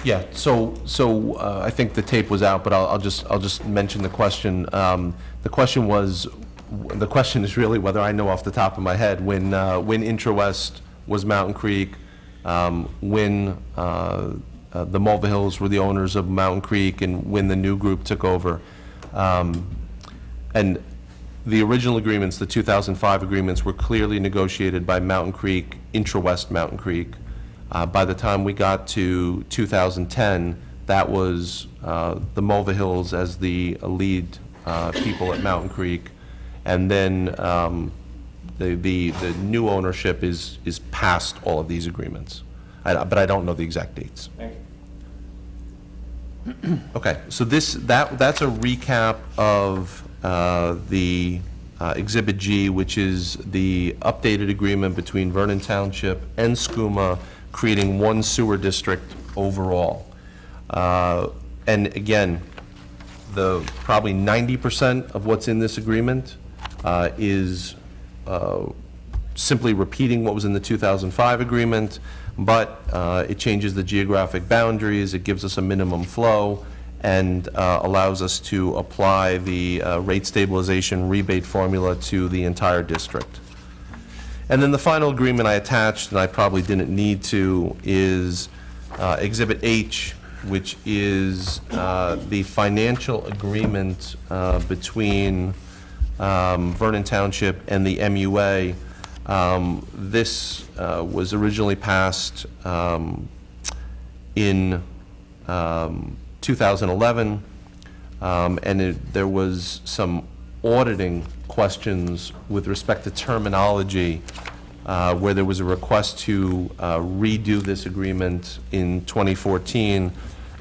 Yeah, I think the tape was out, but I'll just mention the question. The question is really whether I know off the top of my head when Intrawest was Mountain Creek, when the Mulvihills were the owners of Mountain Creek, and when the new group took over. And the original agreements, the 2005 agreements, were clearly negotiated by Mountain Creek, Intrawest Mountain Creek. By the time we got to 2010, that was the Mulvihills as the lead people at Mountain Creek. And then the new ownership is past all of these agreements. But I don't know the exact dates. Thank you. Okay, so that's a recap of the Exhibit G, which is the updated agreement between Vernon Township and SCUMA, creating one sewer district overall. And again, probably 90% of what's in this agreement is simply repeating what was in the 2005 agreement, but it changes the geographic boundaries, it gives us a minimum flow, and allows us to apply the rate stabilization rebate formula to the entire district. And then the final agreement I attached, and I probably didn't need to, is Exhibit H, which is the financial agreement between Vernon Township and the MUA. This was originally passed in 2011, and there was some auditing questions with respect to terminology, where there was a request to redo this agreement in 2014,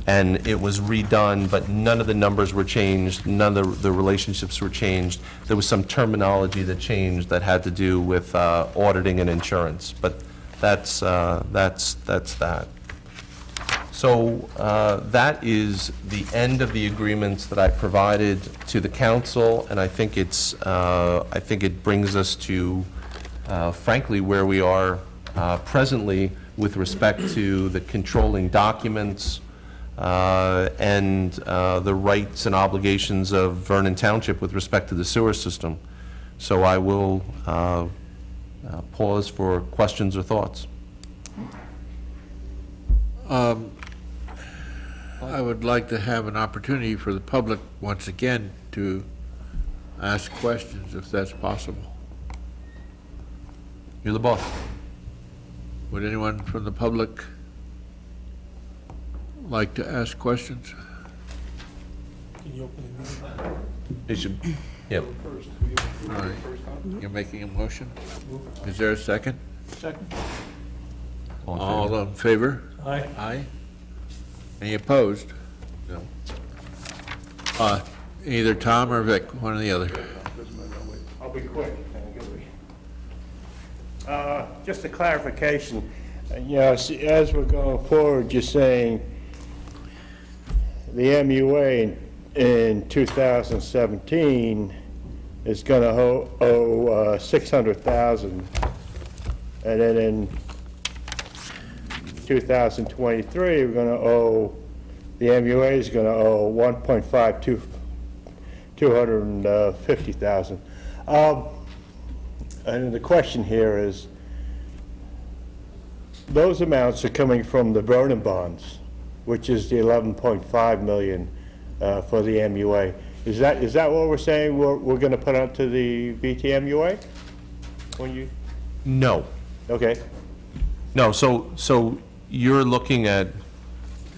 and it was redone, but none of the numbers were changed, none of the relationships were changed. There was some terminology that changed that had to do with auditing and insurance, but that's that. So that is the end of the agreements that I provided to the council, and I think it brings us to, frankly, where we are presently with respect to the controlling documents and the rights and obligations of Vernon Township with respect to the sewer system. So I will pause for questions or thoughts. I would like to have an opportunity for the public once again to ask questions, if that's possible. You're the boss. Would anyone from the public like to ask questions? Can you open it? You should, yep. All right. You're making a motion? Is there a second? Second. All in favor? All in favor? Aye. Aye. Any opposed? No. Either Tom or Vic, one or the other. I'll be quick. Just a clarification. As we're going forward, you're saying the MUA in 2017 is going to owe $600,000, and then in 2023, we're going to owe, the MUA is going to owe $250,000. And the question here is, those amounts are coming from the Vernon bonds, which is the 11.5 million for the MUA. Is that what we're saying we're going to put onto the VTMUA? When you? No. Okay. No, so you're looking at,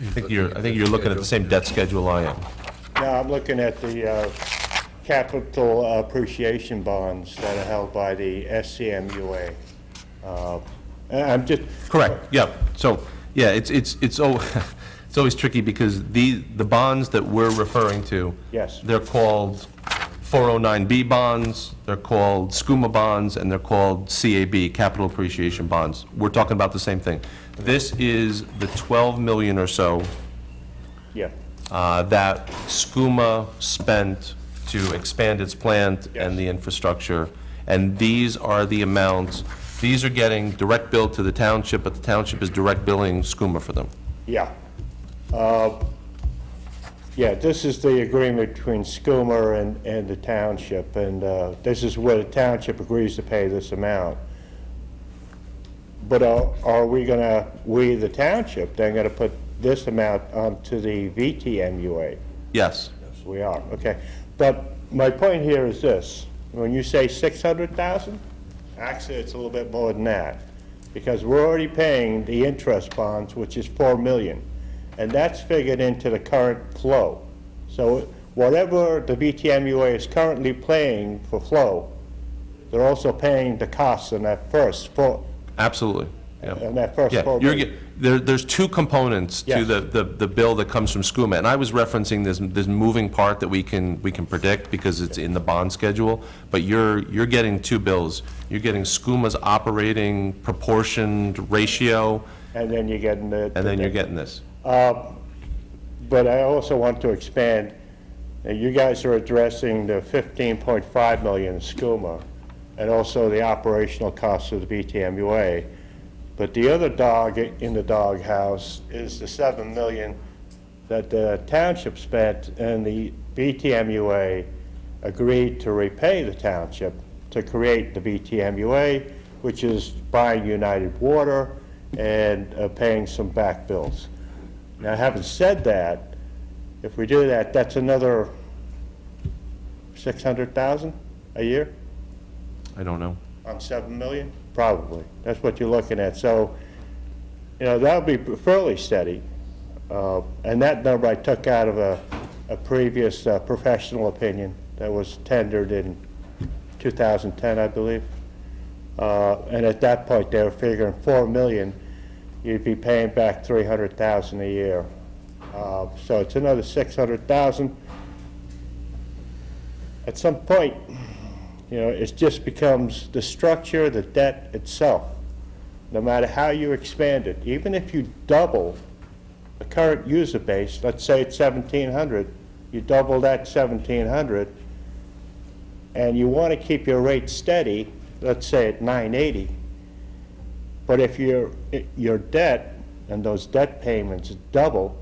I think you're looking at the same debt schedule I am. No, I'm looking at the capital appreciation bonds that are held by the SCMUA. I'm just Correct, yeah. So, yeah, it's always tricky because the bonds that we're referring to, Yes. they're called 409B bonds, they're called SCUMA bonds, and they're called CAB, capital appreciation bonds. We're talking about the same thing. This is the 12 million or so yeah. that SCUMA spent to expand its plant Yes. and the infrastructure. And these are the amounts, these are getting direct billed to the township, but the township is direct billing SCUMA for them. Yeah. Yeah, this is the agreement between SCUMA and the township, and this is where the township agrees to pay this amount. But are we gonna, the township, then gonna put this amount onto the VTMUA? Yes. We are, okay. But my point here is this, when you say 600,000, actually it's a little bit more than that, because we're already paying the interest bonds, which is 4 million, and that's figured into the current flow. So whatever the VTMUA is currently paying for flow, they're also paying the costs on that first Absolutely. Yeah. on that first Yeah, 4 you're, million. there's two components to Yes. the bill that comes from SCUMA, and I was referencing this moving part that we can predict because it's in the bond schedule, but you're getting two bills. You're getting SCUMA's operating proportioned ratio, And then you're getting the... and then you're getting this. But I also want to expand, you guys are addressing the 15.5 million SCUMA, and also the operational costs of the VTMUA. But the other dog in the doghouse is the 7 million that the township spent, and the VTMUA agreed to repay the township to create the VTMUA, which is buying United Water and paying some back bills. Now, having said that, if we do that, that's another 600,000 a year I don't know. on 7 million? Probably. That's what you're looking at. So, that'll be fairly steady. And that number I took out of a previous professional opinion that was tendered in 2010, I believe. And at that point, they were figuring 4 million, you'd be paying back 300,000 a year. So it's another 600,000. At some point, it just becomes the structure, the debt itself. No matter how you expand it, even if you double the current user base, let's say it's 1,700, you double that 1,700, and you want to keep your rate steady, let's say at 980. But if your debt and those debt payments double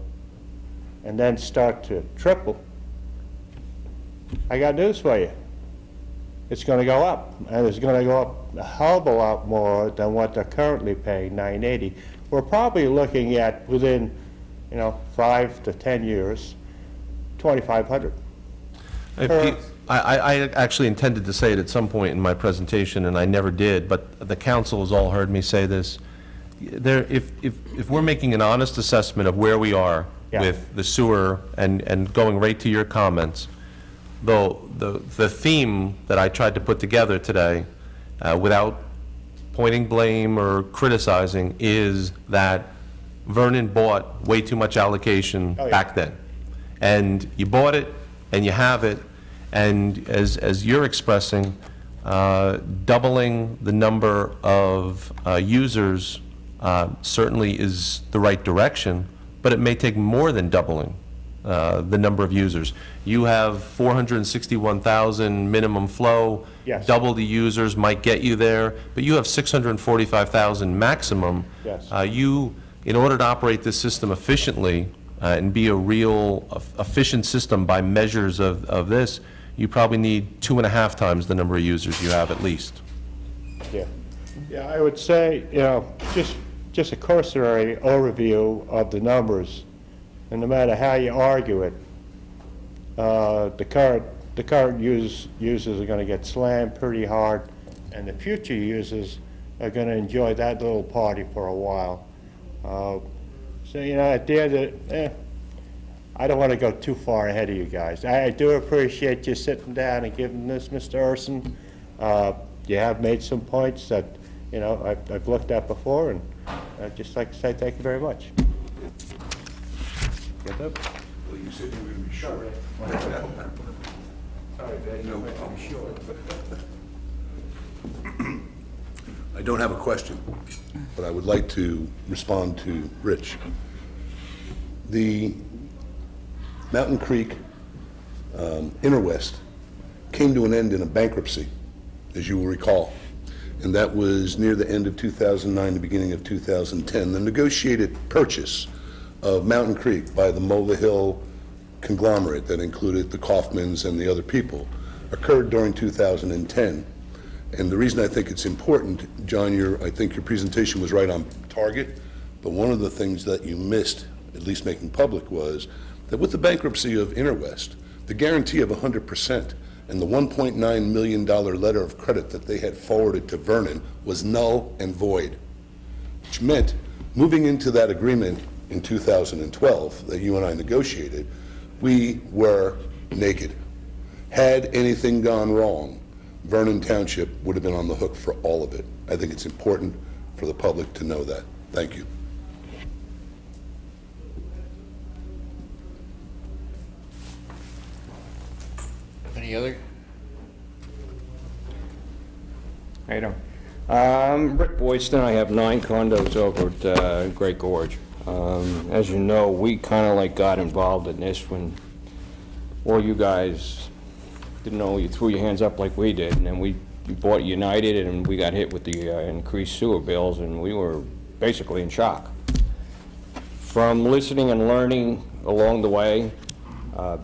and then start to triple, I got news for you. It's going to go up, and it's going to go up a hell of a lot more than what they're currently paying, 980. We're probably looking at within, 5 to 10 years, 2,500. I actually intended to say it at some point in my presentation, and I never did, but the council has all heard me say this. If we're making an honest assessment of where we are Yeah. with the sewer and going right to your comments, though the theme that I tried to put together today, without pointing blame or criticizing, is that Vernon bought way too much allocation Oh, yeah. back then. And you bought it, and you have it, and as you're expressing, doubling the number of users certainly is the right direction, but it may take more than doubling the number of users. You have 461,000 minimum flow. Yes. Double the users might get you there, but you have 645,000 maximum. Yes. In order to operate this system efficiently and be a real efficient system by measures of this, you probably need 2.5 times the number of users you have at least. Yeah. Yeah, I would say, just a cursory overview of the numbers, and no matter how you argue it, the current users are going to get slammed pretty hard, and the future users are going to enjoy that little party for a while. So, at the end of it, I don't want to go too far ahead of you guys. I do appreciate you sitting down and giving this, Mr. Urson. You have made some points that, I've looked at before, and I'd just like to say thank you very much. Get that? Well, you said you were going to be short. Sorry, Dave. No problem. I don't have a question, but I would like to respond to Rich. The Mountain Creek Inner West came to an end in a bankruptcy, as you will recall, and that was near the end of 2009, the beginning of 2010. The negotiated purchase of Mountain Creek by the Mulva Hill conglomerate that included the Kaufmans and the other people occurred during 2010. And the reason I think it's important, John, I think your presentation was right on target, but one of the things that you missed, at least making public, was that with the bankruptcy of Interwest, the guarantee of 100% and the $1.9 million letter of credit that they had forwarded to Vernon was null and void, which meant moving into that agreement in 2012 that you and I negotiated, we were naked. Had anything gone wrong, Vernon Township would have been on the hook for all of it. I think it's important for the public to know that. Thank you. Any other? How you doing? Rick Boyston. I have 9 condos over at Great Gorge. As you know, we kind of like got involved in this when all you guys didn't know, you threw your hands up like we did, and then we bought United, and we got hit with the increased sewer bills, and we were basically in shock. From listening and learning along the way,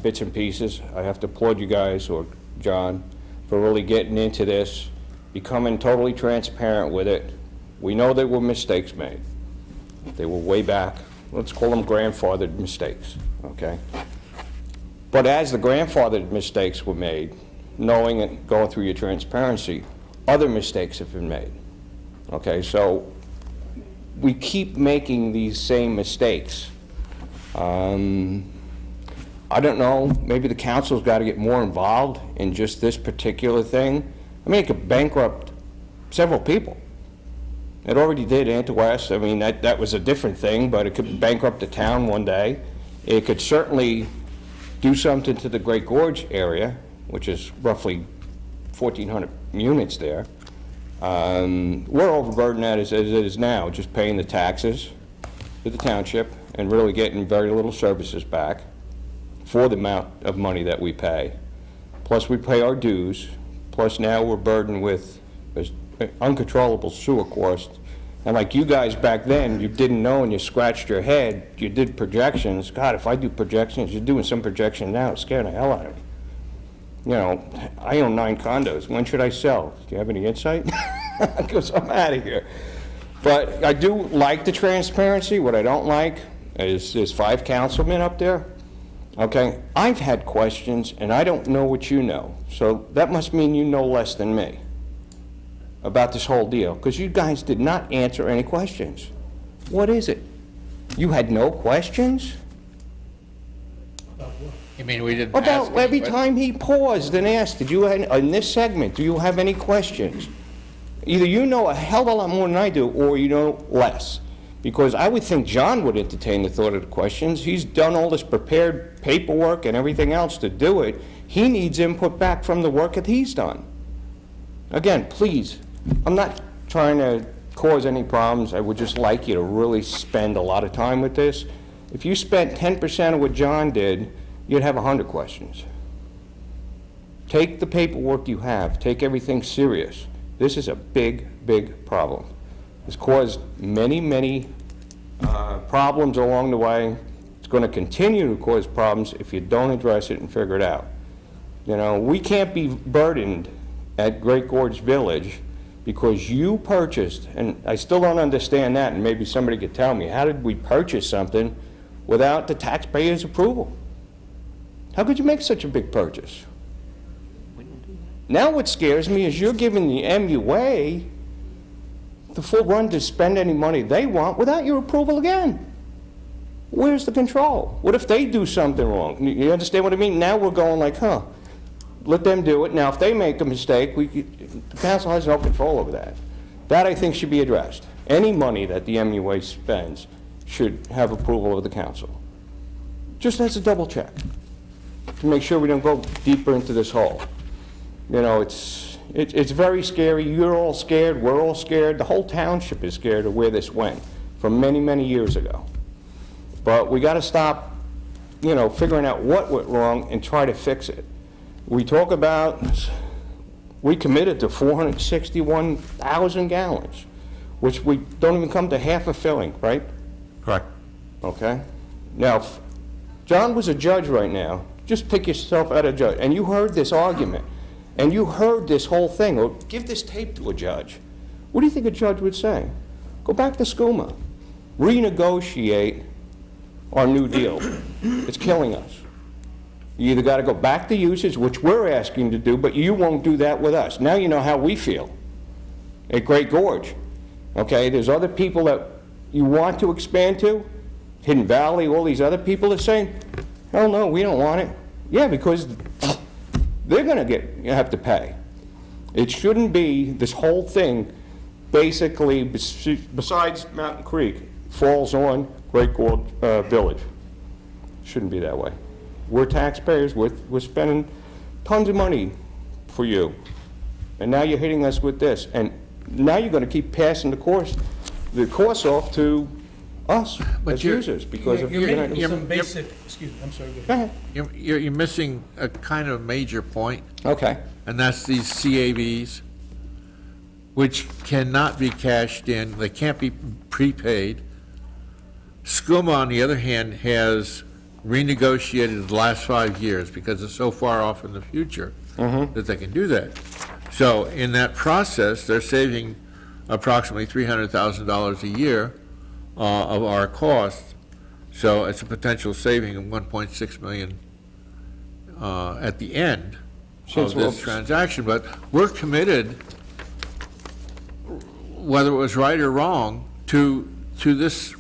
bits and pieces, I have to applaud you guys, or John, for really getting into this, becoming totally transparent with it. We know there were mistakes made. They were way back. Let's call them grandfathered mistakes, okay? But as the grandfathered mistakes were made, knowing and going through your transparency, other mistakes have been made, okay? So we keep making these same mistakes. I don't know, maybe the council's got to get more involved in just this particular thing. I mean, it could bankrupt several people. It already did Interwest. I mean, that was a different thing, but it could bankrupt the town one day. It could certainly do something to the Great Gorge area, which is roughly 1,400 units there. We're overburdened as it is now, just paying the taxes to the township and really getting very little services back for the amount of money that we pay. Plus we pay our dues, plus now we're burdened with uncontrollable sewer costs. And like you guys back then, you didn't know and you scratched your head, you did projections. God, if I do projections, you're doing some projection now, it's scaring the hell out of me. You know, I own 9 condos. When should I sell? Do you have any insight? Because I'm out of here. But I do like the transparency. What I don't like is there's 5 councilmen up there. Okay, I've had questions and I don't know what you know. So that must mean you know less than me about this whole deal, because you guys did not answer any questions. What is it? You had no questions? You mean we didn't ask About any every questions? time he paused and asked, did you, in this segment, do you have any questions? Either you know a hell of a lot more than I do, or you know less. Because I would think John would entertain the thought of the questions. He's done all this prepared paperwork and everything else to do it. He needs input back from the work that he's done. Again, please, I'm not trying to cause any problems. I would just like you to really spend a lot of time with this. If you spent 10% of what John did, you'd have 100 questions. Take the paperwork you have. Take everything serious. This is a big, big problem. It's caused many, many problems along the way. It's going to continue to cause problems if you don't address it and figure it out. You know, we can't be burdened at Great Gorge Village because you purchased, and I still don't understand that, and maybe somebody could tell me, how did we purchase something without the taxpayers' approval? How could you make such a big purchase? Now what scares me is you're giving the MUA the full run to spend any money they want without your approval again. Where's the control? What if they do something wrong? You understand what I mean? Now we're going like, let them do it. Now if they make a mistake, the council has no control over that. That I think should be addressed. Any money that the MUA spends should have approval of the council. Just as a double check, to make sure we don't go deeper into this hole. You know, it's very scary. You're all scared. We're all scared. The whole township is scared of where this went from many, many years ago. But we got to stop, you know, figuring out what went wrong and try to fix it. We talk about, we committed to 461,000 gallons, which we don't even come to half a filling, right? Correct. Okay? Now, if John was a judge right now, just pick yourself out of judge, and you heard this argument, and you heard this whole thing, or give this tape to a judge. What do you think a judge would say? Go back to SCUMA, renegotiate our new deal. It's killing us. You either got to go back to usage, which we're asking to do, but you won't do that with us. Now you know how we feel at Great Gorge. Okay, there's other people that you want to expand to, Hidden Valley, all these other people are saying, hell no, we don't want it. Yeah, because they're going to have to pay. It shouldn't be, this whole thing, basically, besides Mountain Creek, falls on Great Gorge Village. Shouldn't be that way. We're taxpayers, we're spending tons of money for you. And now you're hitting us with this. And now you're going to keep passing the course off to us But as you're- users because of... You're making you're- some basic, excuse me, I'm sorry, go Go ahead. ahead. You're missing a kind of major point, Okay. and that's these CAVs, which cannot be cashed in, they can't be prepaid. SCUMA, on the other hand, has renegotiated the last 5 years because it's so far off in the future that they can do that. So in that process, they're saving approximately $300,000 a year of our costs. So it's a potential saving of $1.6 million at the end Since of this we'll- transaction. But we're committed, whether it was right or wrong, to this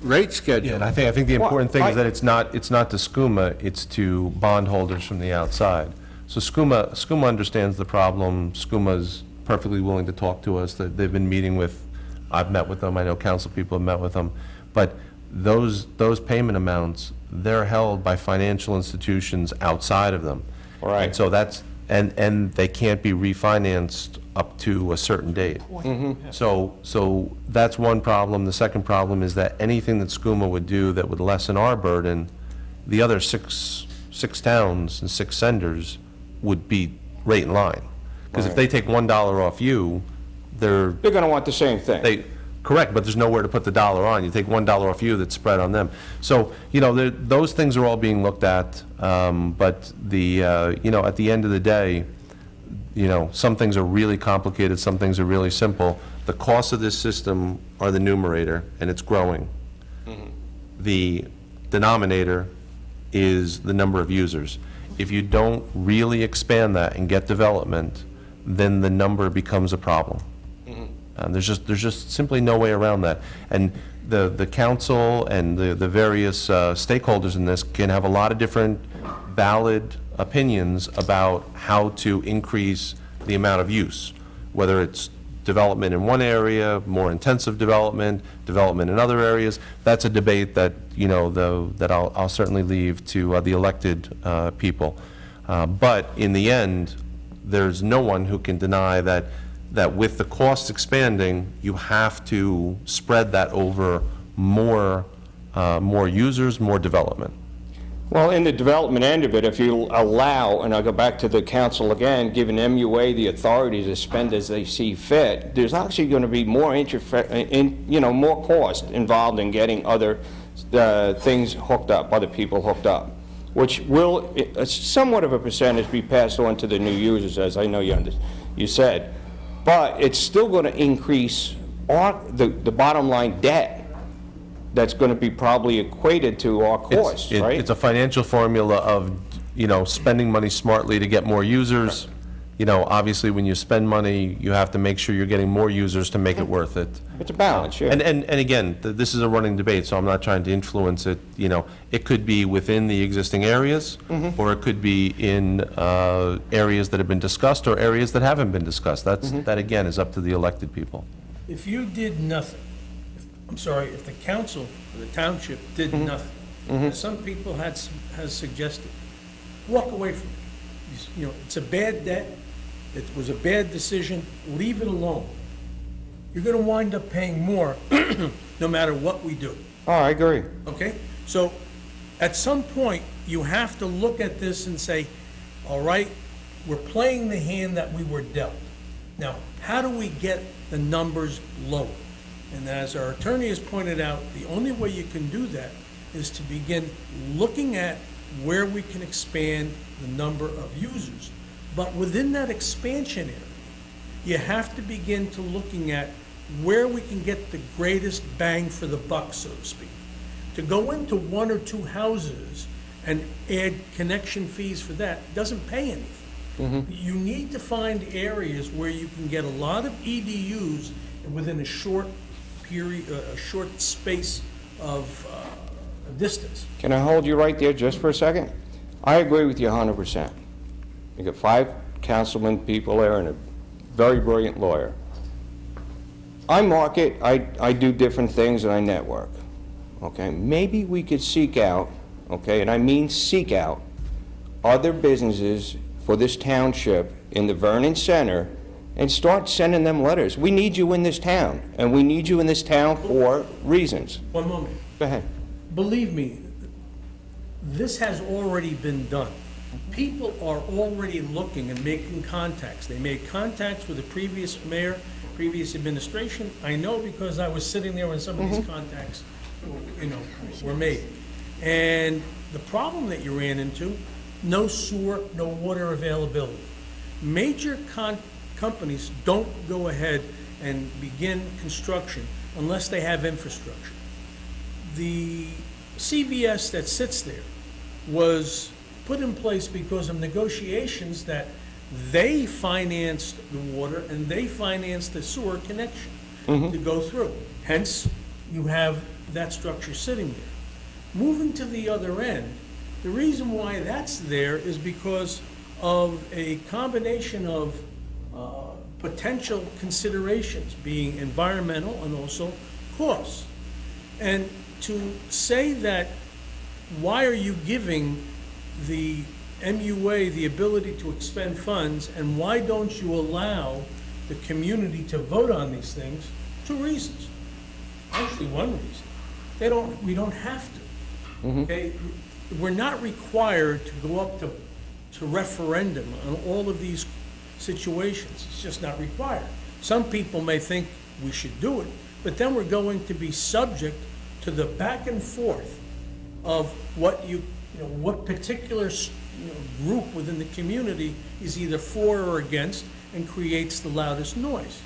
rate schedule. Yeah, and I think the important thing Well, is that it's not to SCUMA, it's to bondholders from the outside. So SCUMA understands the problem. SCUMA's perfectly willing to talk to us. They've been meeting with, I've met with them, I know council people have met with them. But those payment amounts, they're held by financial institutions outside of them. Right. And so that's, and they can't be refinanced up to a certain date. So that's one problem. The second problem is that anything that SCUMA would do that would lessen our burden, the other six towns and 6 senders would be right in line. Because if they take $1 off you, They're going to want the same thing. correct, but there's nowhere to put the dollar on. You take $1 off you, that's spread on them. So, those things are all being looked at, but at the end of the day, some things are really complicated, some things are really simple. The costs of this system are the numerator, and it's growing. The denominator is the number of users. If you don't really expand that and get development, then the number becomes a problem. There's just simply no way around that. And the council and the various stakeholders in this can have a lot of different valid opinions about how to increase the amount of use, whether it's development in one area, more intensive development in other areas. That's a debate that, that I'll certainly leave to the elected people. But in the end, there's no one who can deny that with the costs expanding, you have to spread that over more users, more development. Well, in the development end of it, if you allow, and I'll go back to the council again, giving MUA the authority to spend as they see fit, there's actually going to be more more cost involved in getting other things hooked up, other people hooked up, which will, somewhat of a percentage, be passed on to the new users, as I know you said. But it's still going to increase the bottom line debt that's going to be probably equated to our costs, right? It's a financial formula of, spending money smartly to get more users. Obviously, when you spend money, you have to make sure you're getting more users to make it worth it. It's a balance, yeah. And again, this is a running debate, so I'm not trying to influence it. It could be within the existing areas, or it could be in areas that have been discussed or areas that haven't been discussed. That again is up to the elected people. If you did nothing, if the council or the township did nothing, as some people has suggested, walk away from it. It's a bad debt, it was a bad decision, leave it alone. You're gonna wind up paying more, no matter what we do, Oh, I agree. okay? So, at some point, you have to look at this and say, all right, we're playing the hand that we were dealt. Now, how do we get the numbers lower? And as our attorney has pointed out, the only way you can do that is to begin looking at where we can expand the number of users. But within that expansion area, you have to begin to looking at where we can get the greatest bang for the buck, so to speak. To go into one or two houses and add connection fees for that doesn't pay anything. You need to find areas where you can get a lot of EDUs within a short period, a short space of distance. Can I hold you right there just for a second? I agree with you 100%. You got 5 councilman people there and a very brilliant lawyer. I market, I do different things, and I network, okay? Maybe we could seek out, okay, and I mean seek out, other businesses for this township in the Vernon Center and start sending them letters. We need you in this town, and we need you in this town for reasons. One moment. Go ahead. Believe me, this has already been done. People are already looking and making contacts. They made contacts with the previous mayor, previous administration. I know because I was sitting there when some of these contacts, were made. And the problem that you ran into, no sewer, no water availability. Major companies don't go ahead and begin construction unless they have infrastructure. The CVS that sits there was put in place because of negotiations that they financed the water and they financed the sewer connection to go through. Hence, you have that structure sitting there. Moving to the other end, the reason why that's there is because of a combination of potential considerations, being environmental and also costs. And to say that, why are you giving the MUA the ability to expend funds, and why don't you allow the community to vote on these things? 2 reasons. Actually, 1 reason. We don't have to. Okay? We're not required to go up to referendum on all of these situations. It's just not required. Some people may think we should do it, but then we're going to be subject to the back and forth of what what particular group within the community is either for or against and creates the loudest noise.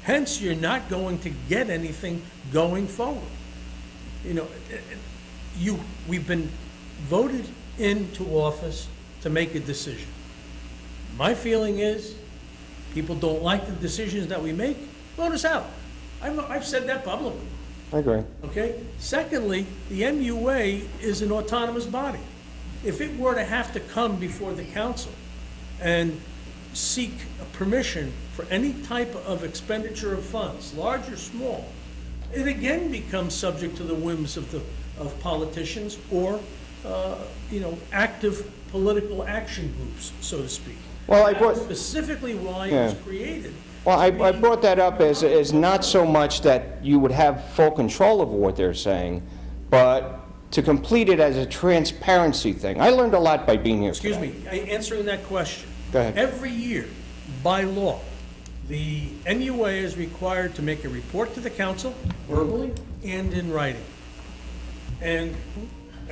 Hence, you're not going to get anything going forward. We've been voted into office to make a decision. My feeling is, people don't like the decisions that we make, vote us out. I've said that publicly. I agree. Okay? Secondly, the MUA is an autonomous body. If it were to have to come before the council and seek permission for any type of expenditure of funds, large or small, it again becomes subject to the whims of politicians or, active political action groups, so to speak. Well, That's specifically why it was created. Well, I brought that up as not so much that you would have full control of what they're saying, but to complete it as a transparency thing. I learned a lot by being here. Excuse me, answering that question. Go ahead. Every year, by law, the MUA is required to make a report to the council, verbally and in writing. And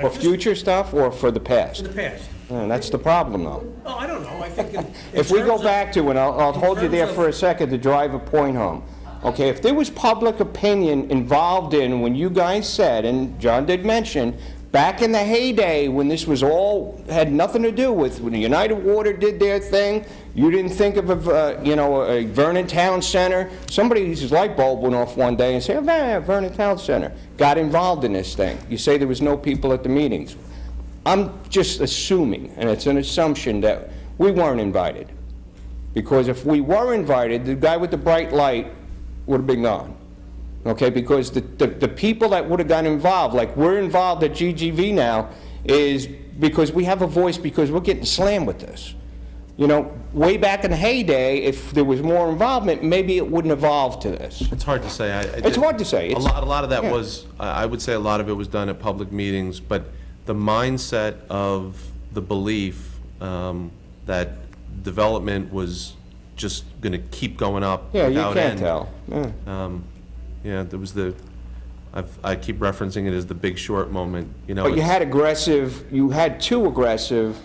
For future stuff or for the past? in the past. That's the problem, though. Oh, I don't know, I think in If we go terms of- back to, and I'll hold you there terms for a of- second to drive a point home. Okay, if there was public opinion involved in when you guys said, and John did mention, back in the heyday when this was all, had nothing to do with, when United Water did their thing, you didn't think of a Vernon Town Center. Somebody's light bulb went off one day and said, oh, Vernon Town Center. Got involved in this thing. You say there was no people at the meetings. I'm just assuming, and it's an assumption, that we weren't invited. Because if we were invited, the guy with the bright light would have been gone. Okay, because the people that would have gotten involved, like we're involved at GGV now, is because we have a voice, because we're getting slammed with this. Way back in the heyday, if there was more involvement, maybe it wouldn't evolve to this. It's hard to say. It's hard to say. A lot of that yeah. was, I would say a lot of it was done at public meetings, but the mindset of the belief that development was just going to keep going up Yeah, you without can't end. tell. Yeah. Yeah, there was I keep referencing it as the Big Short moment, you know. But you it's- had two aggressive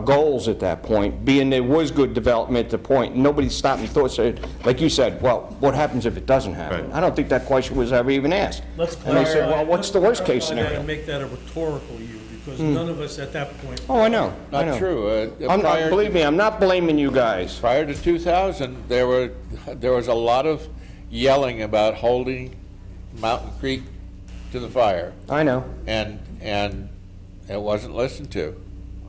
goals at that point, being there was good development at the point. Nobody stopped and thought, said, like you said, well, what happens if it doesn't happen? Right. I don't think that question was ever even asked. Let's And they said, clarify. well, what's the worst case Let's clarify that scenario? and make that a rhetorical you, because none of us at that point. Oh, I know. I know. Not true. Believe me, I'm not blaming you guys. Prior to 2000, there was a lot of yelling about holding Mountain Creek to the fire, I know. and it wasn't listened to.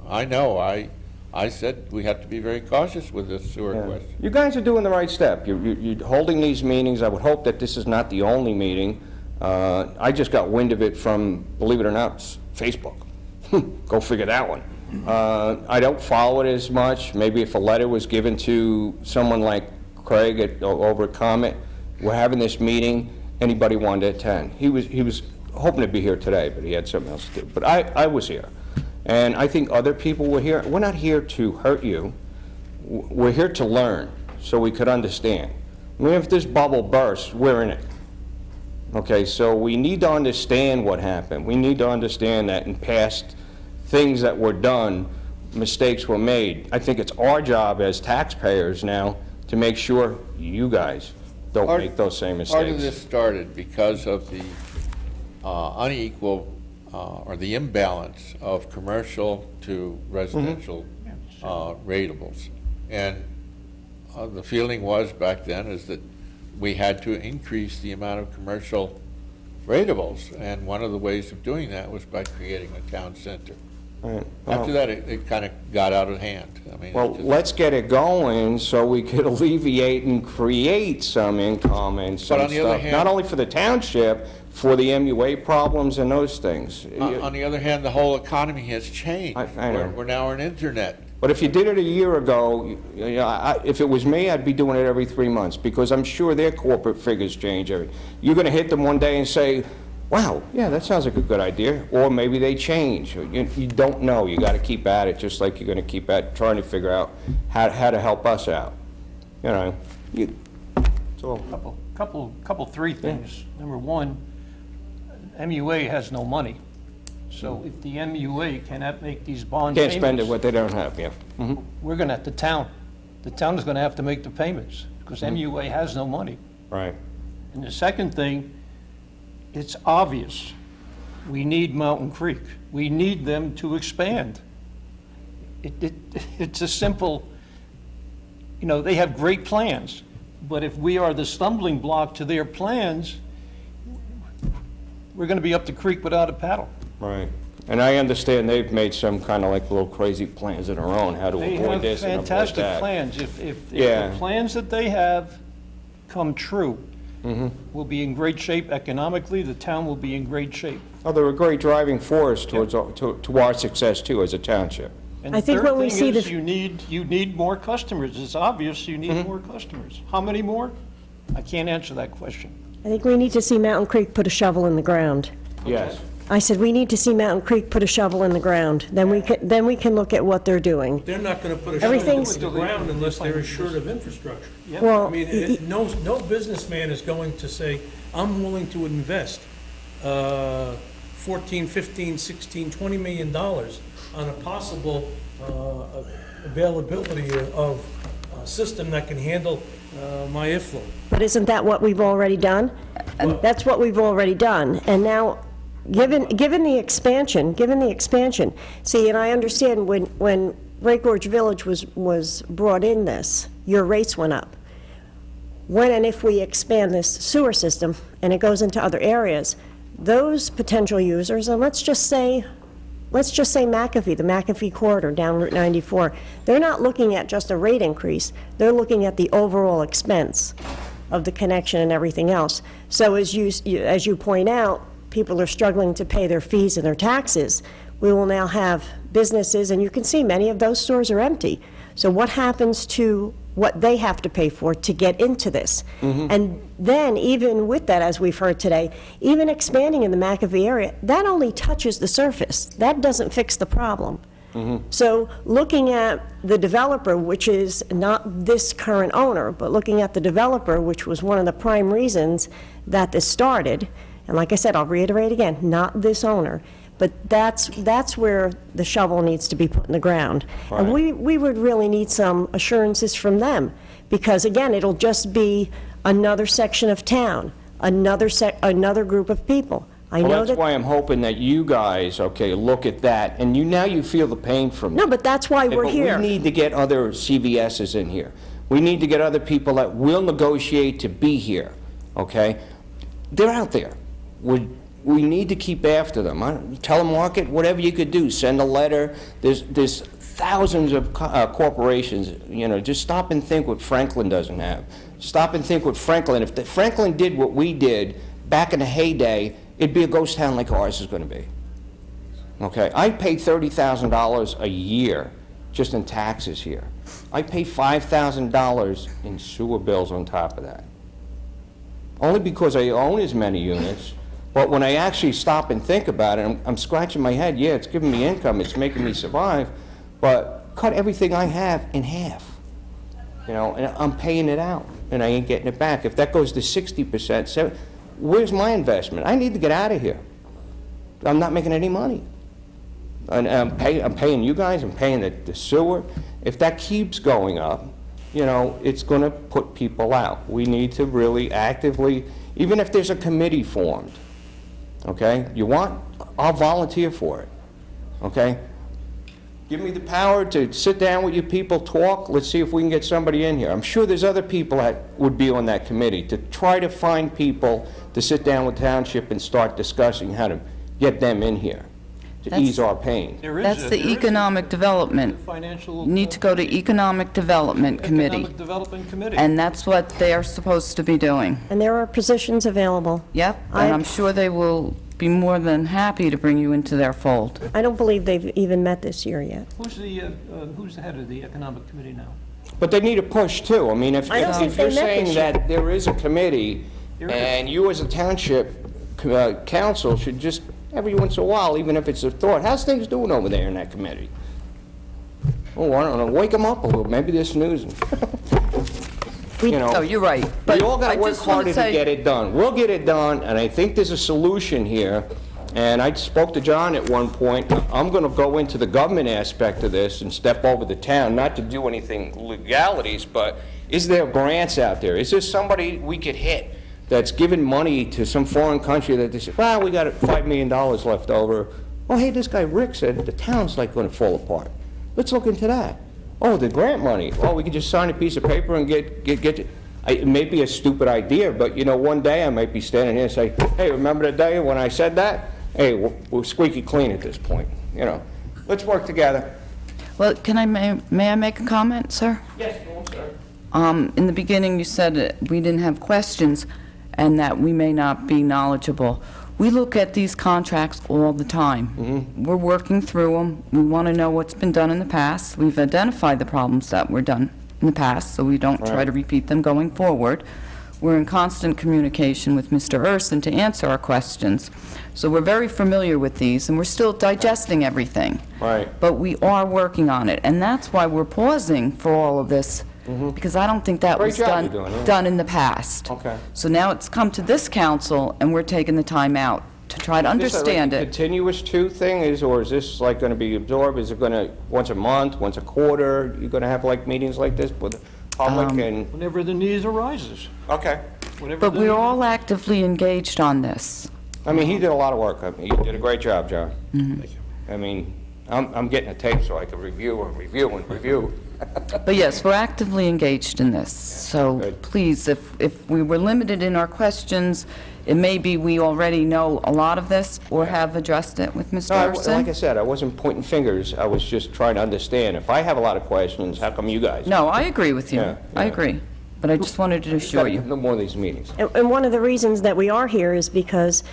I know, I said we have to be very cautious with this sewer Yeah. question. You guys are doing the right step. You're holding these meetings. I would hope that this is not the only meeting. I just got wind of it from, believe it or not, Facebook. Go figure that one. I don't follow it as much. Maybe if a letter was given to someone like Craig over at Comet, we're having this meeting, anybody wanted to attend. He was hoping to be here today, but he had something else to do. But I was here. And I think other people were here. We're not here to hurt you. We're here to learn so we could understand. I mean, if this bubble bursts, we're in it. Okay, so we need to understand what happened. We need to understand that in past things that were done, mistakes were made. I think it's our job as taxpayers now to make sure you guys don't make those same mistakes. Part of this started because of the unequal or the imbalance of commercial to residential ratables. And the feeling was back then is that we had to increase the amount of commercial ratables, and one of the ways of doing that was by creating a town center. Right. After that, it kind of got out of hand. I mean, Well, it just- let's get it going so we could alleviate and create some income and some on the other stuff. hand- Not only for the township, for the MUA problems and those things. on the other hand, the whole economy has changed. I know. We're now on internet. But if you did it a year ago, if it was me, I'd be doing it every 3 months, because I'm sure their corporate figures change. You're going to hit them one day and say, wow, yeah, that sounds like a good idea, or maybe they change. You don't know. You got to keep at it, just like you're going to keep at trying to figure out how to help us out. You know, it's all. Three things. Number one, MUA has no money. So if the MUA cannot make these bond Can't payments, spend it what they don't have, yeah. we're gonna, the town is gonna have to make the payments, because MUA has no money. Right. And the second thing, it's obvious, we need Mountain Creek. We need them to expand. It's a simple, they have great plans, but if we are the stumbling block to their plans, we're gonna be up the creek without a paddle. Right. And I understand they've made some kind of like little crazy plans of their own, how to They avoid have this and avoid fantastic that. plans. If Yeah. the plans that they have come true, Mm-hmm. we'll be in great shape economically, the town will be in great shape. Oh, they're a great driving force towards, to our success too, as a township. And I the think third when we thing see is the- you need more customers. It's obvious you Mm-hmm. need more customers. How many more? I can't answer that question. I think we need to see Mountain Creek put a shovel in the ground. Yes. I said, we need to see Mountain Creek put a shovel in the ground. Then we can look at what they're doing. They're not gonna put a shovel Everything's- into the ground unless they're assured of infrastructure. Well, I mean, no businessman is going to say, I'm willing to invest 14, 15, 16, $20 million on a possible availability of a system that can handle my effluent. but isn't that what we've already done? And that's what we've already done. And now, given the expansion, see, and I understand when Great Gorge Village was brought in this, your rates went up. When and if we expand this sewer system and it goes into other areas, those potential users, and let's just say McAfee, the McAfee corridor down Route 94, they're not looking at just a rate increase, they're looking at the overall expense of the connection and everything else. So as you point out, people are struggling to pay their fees and their taxes. We will now have businesses, and you can see many of those stores are empty. So what happens to what they have to pay for to get into this? And then, even with that, as we've heard today, even expanding in the McAfee area, that only touches the surface. That doesn't fix the problem. So looking at the developer, which is not this current owner, but looking at the developer, which was one of the prime reasons that this started, And like I said, I'll reiterate again, not this owner, but that's where the shovel needs to be put in the ground. And we would really need some assurances from them, because again, it'll just be another section of town, another group of people. I know Well, that's that. why I'm hoping that you guys, okay, look at that, and now you feel the pain from No, it. but that's why we're But here. we need to get other CVSs in here. We need to get other people that will negotiate to be here, okay? They're out there. We need to keep after them. Telemarket, whatever you could do, send a letter. There's thousands of corporations, just stop and think what Franklin doesn't have. Stop and think what Franklin, if Franklin did what we did back in the heyday, it'd be a ghost town like ours is going to be. Okay, I pay $30,000 a year just in taxes here. I pay $5,000 in sewer bills on top of that. Only because I own as many units, but when I actually stop and think about it, I'm scratching my head. Yeah, it's giving me income, it's making me survive, but cut everything I have in half. And I'm paying it out, and I ain't getting it back. If that goes to 60%, where's my investment? I need to get out of here. I'm not making any money. And I'm paying you guys, I'm paying the sewer. If that keeps going up, it's going to put people out. We need to really actively, even if there's a committee formed, okay? I'll volunteer for it, okay? Give me the power to sit down with you people, talk. Let's see if we can get somebody in here. I'm sure there's other people that would be on that committee to try to find people to sit down with Township and start discussing how to get them in here to ease our pain. That's the economic development. Financial. You need to go to Economic Development Committee, Economic Development Committee. and that's what they are supposed to be doing. And there are positions available. Yep, and I'm sure they will be more than happy to bring you into their fold. I don't believe they've even met this year yet. Who's the head of the Economic Committee now? But they need a push too. I mean, if I don't think if you're they met saying this year. that there is a committee, There is. and you as a township council should just, every once in a while, even if it's a thought, how's things doing over there in that committee? Oh, I don't know, wake them up a little, maybe they're snoozing. Oh, you're right. We But all I gotta work just wanna harder to say- get it done. We'll get it done, and I think there's a solution here. And I spoke to John at one point. I'm gonna go into the government aspect of this and step over the town, not to do anything legalities, but is there grants out there? Is there somebody we could hit that's giving money to some foreign country that they say, well, we got $5 million left over. Oh, hey, this guy Rick said the town's like gonna fall apart. Let's look into that. Oh, the grant money. Oh, we could just sign a piece of paper and get it may be a stupid idea, but one day I might be standing here and say, hey, remember the day when I said that? Hey, we're squeaky clean at this point, Let's work together. Well, may I make a comment, sir? Yes, sir. In the beginning, you said we didn't have questions and that we may not be knowledgeable. We look at these contracts all the time. We're working through them. We want to know what's been done in the past. We've identified the problems that were done in the past, so we don't try to repeat them going forward. We're in constant communication with Mr. Urson to answer our questions. So we're very familiar with these, and we're still digesting everything. Right. But we are working on it, and that's why we're pausing for all of this, because I don't think that Great was job you're doing, yeah. done in the past. Okay. So now it's come to this council, and we're taking the time out to try to understand Is this like a it. continuous thing, or is this like gonna be absorbed? Is it gonna, once a month, once a quarter, you're gonna have like meetings like this with the public and? Whenever the need arises. Okay. Whenever But the we're need- all actively engaged on this. I mean, he did a lot of work. I mean, you did a great job, John. I mean, I'm getting a tape so I can review and review and review. But yes, we're actively engaged in this. So Good. please, if we were limited in our questions, it may be we already know a lot of this or have addressed it with Mr. No, like I Urson. said, I wasn't pointing fingers. I was just trying to understand. If I have a lot of questions, how come you guys? No, I agree with you. Yeah, I yeah. agree. But I just wanted to assure you. No more of these meetings. And one of the reasons that we are here is because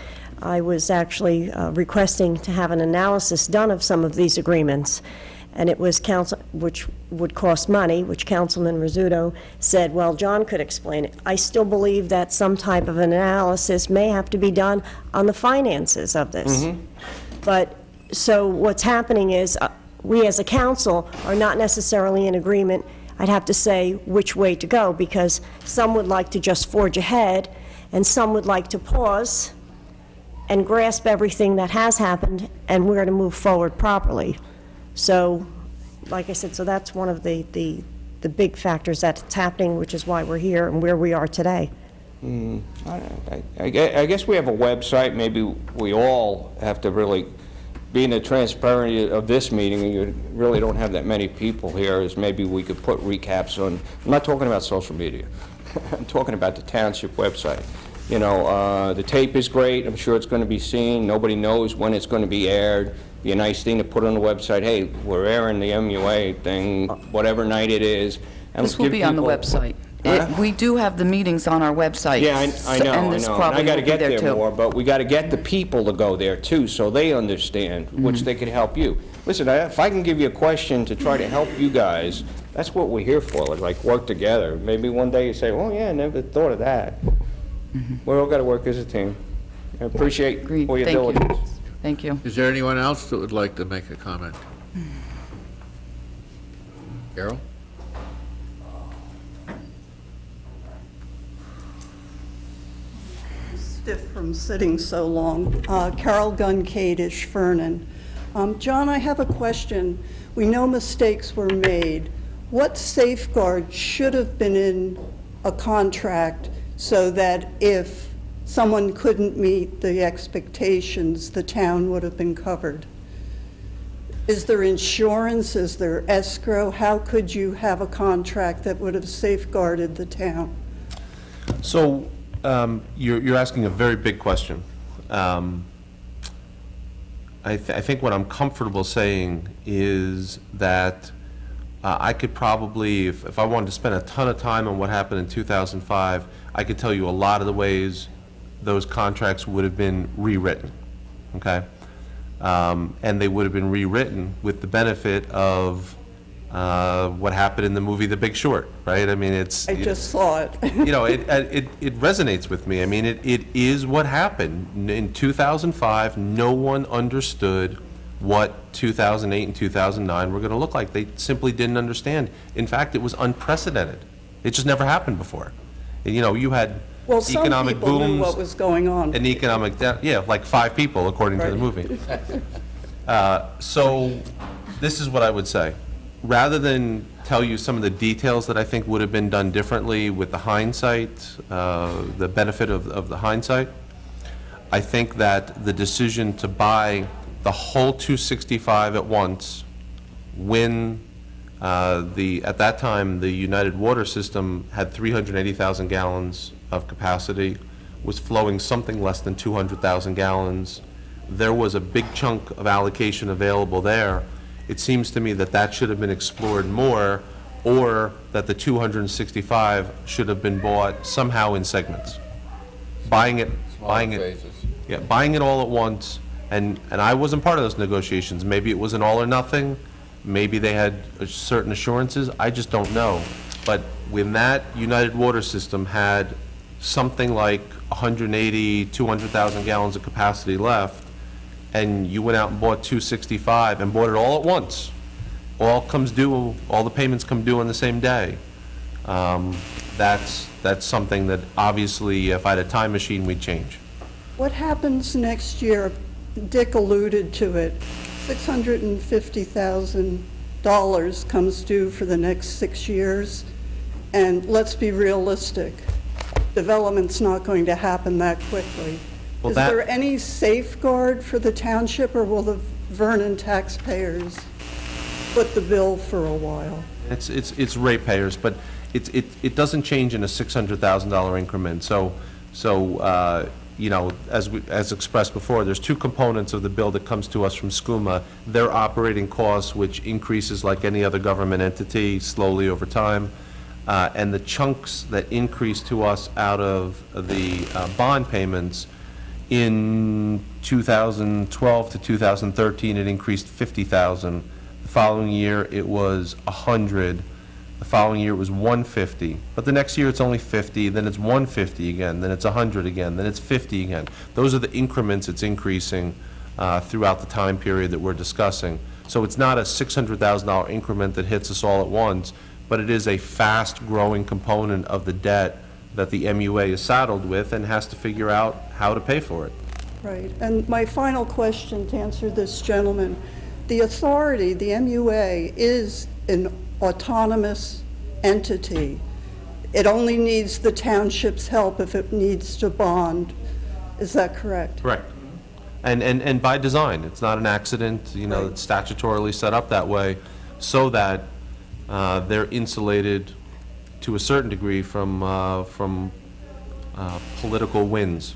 I was actually requesting to have an analysis done of some of these agreements, and it was which would cost money, which Councilman Rizzuto said, well, John could explain it. I still believe that some type of an analysis may have to be done on the finances of this. But, so what's happening is, we as a council are not necessarily in agreement, I'd have to say, which way to go, because some would like to just forge ahead, and some would like to pause and grasp everything that has happened and where to move forward properly. So, like I said, so that's one of the big factors that's happening, which is why we're here and where we are today. I guess we have a website, maybe we all have to really, being the transparency of this meeting, you really don't have that many people here, is maybe we could put recaps on, I'm not talking about social media, I'm talking about the township website. You know, the tape is great, I'm sure it's going to be seen, nobody knows when it's going to be aired. Be a nice thing to put on the website, hey, we're airing the MUA thing, whatever night it is. And This will give be on the people- website. Huh? We do have the meetings on our website. Yeah, I know, And I this know. And probably I gotta will be get there there too. more, but we gotta get the people to go there too, so they understand, which they can help you. Listen, if I can give you a question to try to help you guys, that's what we're here for, like work together. Maybe one day you say, oh yeah, I never thought of that. We're all gotta work as a team. I appreciate Agreed. all your Thank you. diligence. Thank you. Is there anyone else that would like to make a comment? Carol? Stiff from sitting so long. Carol Gunn, Kadish, Vernon. John, I have a question. We know mistakes were made. What safeguard should have been in a contract so that if someone couldn't meet the expectations, the town would have been covered? Is there insurance? Is there escrow? How could you have a contract that would have safeguarded the town? So, you're asking a very big question. I think what I'm comfortable saying is that I could probably, if I wanted to spend a ton of time on what happened in 2005, I could tell you a lot of the ways those contracts would have been rewritten, okay? And they would have been rewritten with the benefit of what happened in the movie The Big Short, right? I mean, it's... I just saw it. You know, it resonates with me. I mean, it is what happened. In 2005, no one understood what 2008 and 2009 were going to look like. They simply didn't understand. In fact, it was unprecedented. It just never happened before. And, you know, you had Well, some economic people knew booms what was going on. and economic, yeah, like 5 people, according to the Right. movie. So this is what I would say. Rather than tell you some of the details that I think would have been done differently with the hindsight, the benefit of the hindsight, I think that the decision to buy the whole 265 at once, when at that time, the United Water System had 380,000 gallons of capacity, was flowing something less than 200,000 gallons. There was a big chunk of allocation available there. It seems to me that that should have been explored more, or that the 265 should have been bought somehow in segments. Buying it all at once, and I wasn't part of those negotiations. Maybe it was an all or nothing, maybe they had certain assurances, I just don't know. But when that United Water System had something like 180, 200,000 gallons of capacity left, and you went out and bought 265 and bought it all at once, all comes due, all the payments come due on the same day, that's something that obviously, if I had a time machine, we'd change. What happens next year? Dick alluded to it. $650,000 comes due for the next 6 years. And let's be realistic, development's not going to happen that quickly. Well, Is that- there any safeguard for the township, or will the Vernon taxpayers foot the bill for a while? It's ratepayers, but it doesn't change in a $600,000 increment. So, you know, as expressed before, there's 2 components of the bill that comes to us from SCUMA. Their operating costs, which increases like any other government entity slowly over time, and the chunks that increase to us out of the bond payments. In 2012 to 2013, it increased 50,000. The following year, it was 100. The following year, it was 150. But the next year, it's only 50, then it's 150 again, then it's 100 again, then it's 50 again. Those are the increments it's increasing throughout the time period that we're discussing. So it's not a $600,000 increment that hits us all at once, but it is a fast-growing component of the debt that the MUA is saddled with and has to figure out how to pay for it. Right. And my final question to answer this gentleman, the authority, the MUA, is an autonomous entity. It only needs the township's help if it needs to bond. Is that correct? Correct. And by design, it's not an accident, you know, Right. it's statutorily set up that way so that they're insulated to a certain degree from political winds.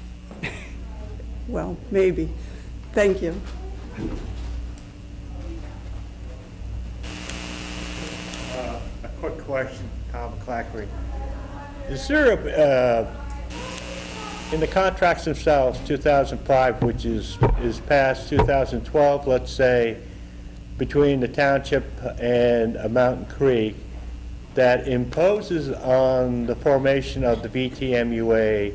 Well, maybe. Thank you. A quick question, Tom Clackery. Is there in the contracts themselves, 2005, which is past 2012, let's say, between the township and Mountain Creek, that imposes on the formation of the VTMUA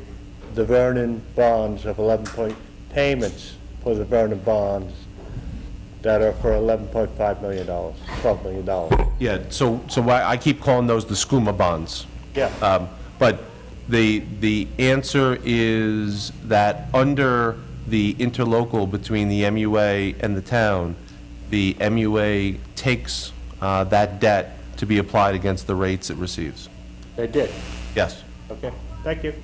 the Vernon bonds of 11 payments for the Vernon bonds that are for $11.5 million, $12 million? Yeah, so I keep calling those the SCUMA bonds. Yeah. But the answer is that under the interlocal between the MUA and the town, the MUA takes that debt to be applied against the rates it receives. They did. Yes. Okay, thank you.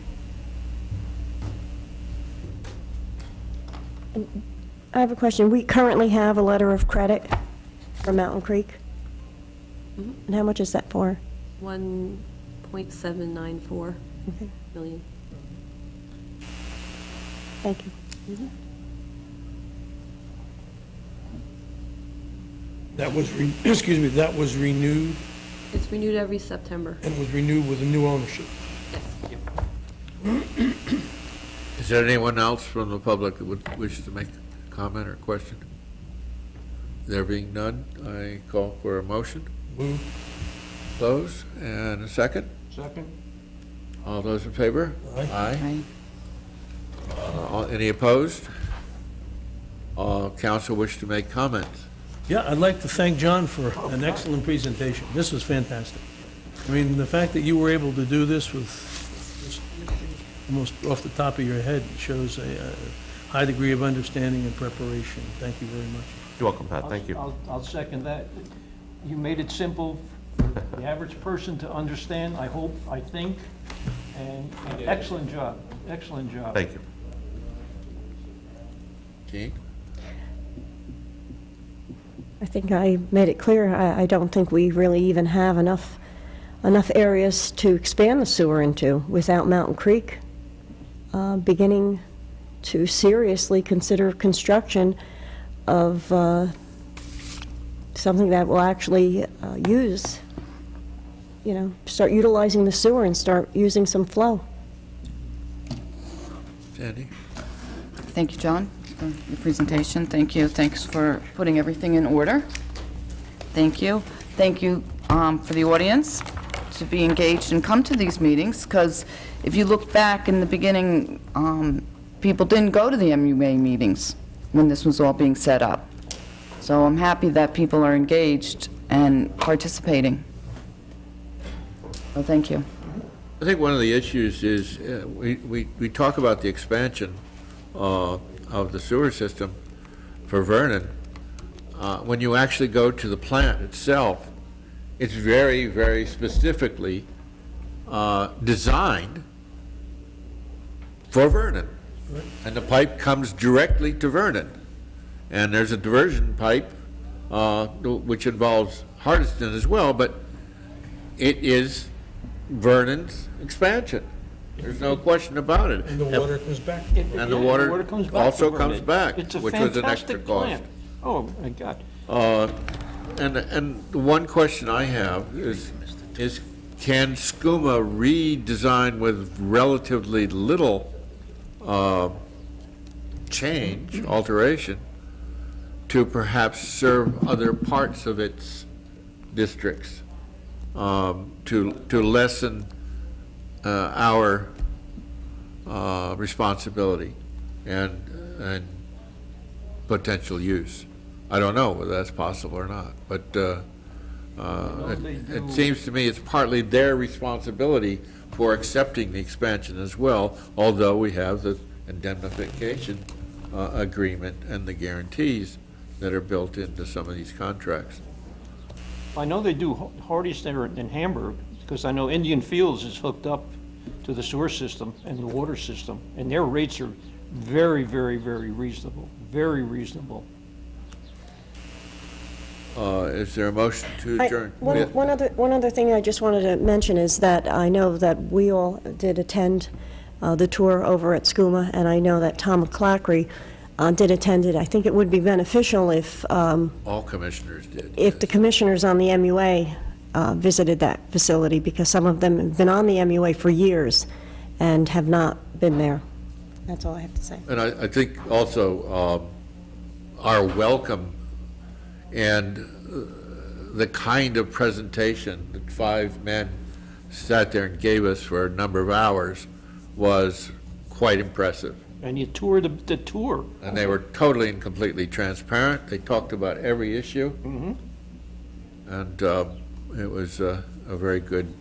I have a question. We currently have a letter of credit from Mountain Creek. And how much is that for? 1.794 million. Thank you. That was, excuse me, that was renewed, It's renewed every September. and was renewed with a new ownership. Is there anyone else from the public that would wish to make a comment or question? There being none, I call for a motion. Move. Close, and a second. Second. All those in favor? Aye. Aye. Any opposed? Council wish to make comments? Yeah, I'd like to thank John for an excellent presentation. This was fantastic. I mean, the fact that you were able to do this with just almost off the top of your head shows a high degree of understanding and preparation. Thank you very much. You're welcome, Pat, thank you. I'll second that. You made it simple for the average person to understand, I hope, I think, and excellent job, excellent job. Thank you. Jean? I think I made it clear. I don't think we really even have enough areas to expand the sewer into without Mountain Creek beginning to seriously consider construction of something that will actually start utilizing the sewer and start using some flow. Sandy? Thank you, John, for your presentation. Thank you. Thanks for putting everything in order. Thank you. Thank you for the audience to be engaged and come to these meetings, because if you look back in the beginning, people didn't go to the MUA meetings when this was all being set up. So I'm happy that people are engaged and participating. So thank you. I think one of the issues is, we talk about the expansion of the sewer system for Vernon. When you actually go to the plant itself, it's very, very specifically designed for Vernon. And the pipe comes directly to Vernon. And there's a diversion pipe, which involves Hardiston as well, but it is Vernon's expansion. There's no question about it. And the water comes back. And the water comes back also to comes Vernon. back, It's a which was an extra fantastic cost. plant. Oh, my God. And the one question I have is can SCUMA redesign with relatively little change, alteration, to perhaps serve other parts of its districts, to lessen our responsibility and potential use? I don't know whether that's possible or not, but it seems to me it's partly their responsibility for accepting the expansion as well, although we have the indemnification agreement and the guarantees that are built into some of these contracts. I know they do Hardee's there in Hamburg, because I know Indian Fields is hooked up to the sewer system and the water system, and their rates are very, very, very reasonable, very reasonable. Is there a motion to adjourn? One other thing I just wanted to mention is that I know that we all did attend the tour over at SCUMA, and I know that Tom McClackery did attend it. I think it would be beneficial if All commissioners did. if the commissioners on the MUA visited that facility, because some of them have been on the MUA for years and have not been there. That's all I have to say. And I think also our welcome and the kind of presentation that 5 men sat there and gave us for a number of hours was quite impressive. And you toured the tour. And they were totally and completely transparent. They talked about every issue. And it was a very good,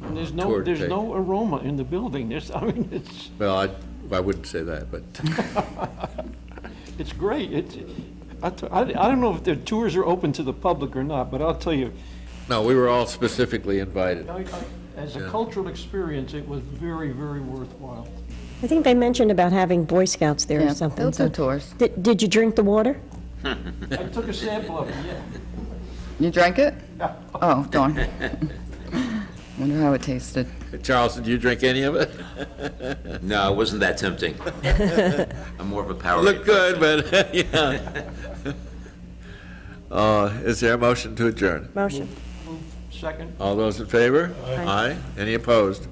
And there's Tour no, tape. no aroma in the building. I mean, well, I wouldn't say that, but it's great. I don't know if the tours are open to the public or not, but I'll tell you, no, we were all specifically invited. as a cultural experience, it was very, very worthwhile. I think they mentioned about having Boy Scouts there or Yeah, something. they'll do So tours. Did you drink the water? I took a sample of it, yeah. You drank it? Oh, darn. Wonder how it tasted. Charles, did you drink any of it? No, it wasn't that tempting. I'm more of a Powerade. Looked good, but, yeah. Is there a motion to adjourn? Motion. Second. All those in favor? Aye. Any opposed?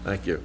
Thank you.